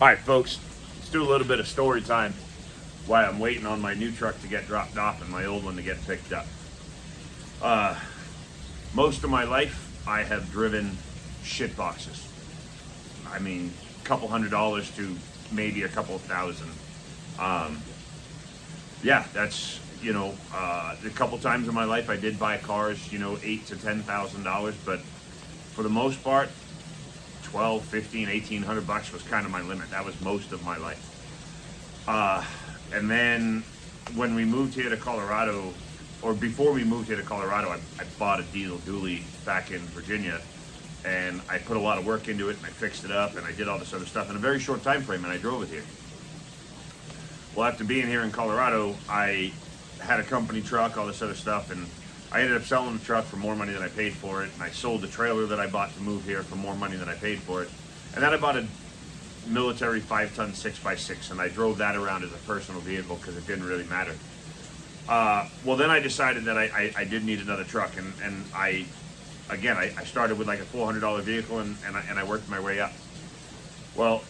All right, folks, let's do a little bit of story time while I'm waiting on my new truck to get dropped off and my old one to get picked up. Most of my life, I have driven shit boxes. I mean, a couple $100s to maybe a couple thousand. Yeah, that's, a couple times in my life I did buy cars, $8,000 to $10,000, but for the most part, 12, 15, 1,800 bucks was kind of my limit. That was most of my life. And then when we moved here to Colorado, or before we moved here to Colorado, I bought a diesel dually back in Virginia, and I put a lot of work into it, and I fixed it up, and I did all this other stuff in a very short time frame, and I drove it here. Well, after being here in Colorado, I had a company truck, all this other stuff, and I ended up selling the truck for more money than I paid for it, and I sold the trailer that I bought to move here for more money than I paid for it. And then I bought a military 5-ton 6x6, and I drove that around as a personal vehicle because it didn't really matter. Well, then I decided that I did need another truck, and I started with like a $400 vehicle, and I worked my way up. Well,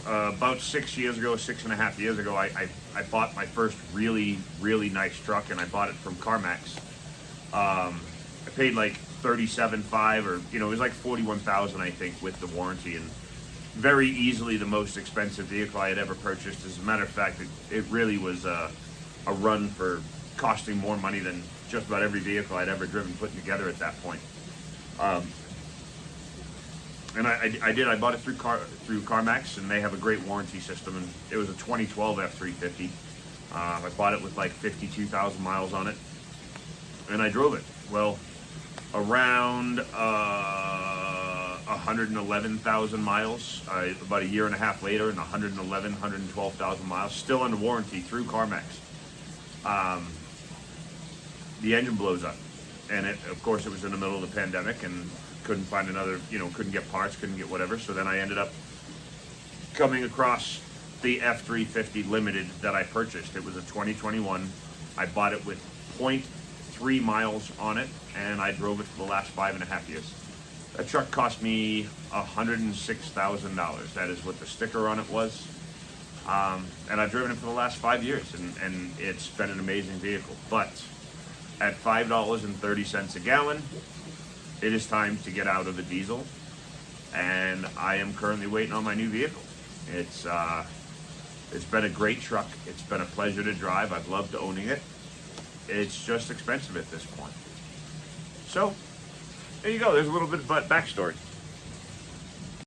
about 6.5 years ago, I bought my first really, really nice truck, and I bought it from CarMax. I paid like $37,500, or it was like $41,000, I think, with the warranty, and very easily the most expensive vehicle I had ever purchased. As a matter of fact, it really was a run for costing more money than just about every vehicle I'd ever driven put together at that point. And I bought it through CarMax, and they have a great warranty system, and it was a 2012 F350. I bought it with like 52,000 miles on it, and I drove it. Well, around 111,000 miles, about a year and a half later, and 112,000 miles, still under warranty through CarMax. The engine blows up, and of course it was in the middle of the pandemic, and couldn't find another, couldn't get parts, couldn't get whatever. So then I ended up coming across the F350 Limited that I purchased. It was a 2021. I bought it with 0.3 miles on it, and I drove it for the last 5.5 years. That truck cost me $106,000. That is what the sticker on it was. And I've driven it for the last 5 years, and it's been an amazing vehicle. But at $5.30 a gallon, it is time to get out of the diesel, and I am currently waiting on my new vehicle. It's been a great truck. It's been a pleasure to drive. I've loved owning it. It's just expensive at this point. So there you go. There's a little bit of backstory.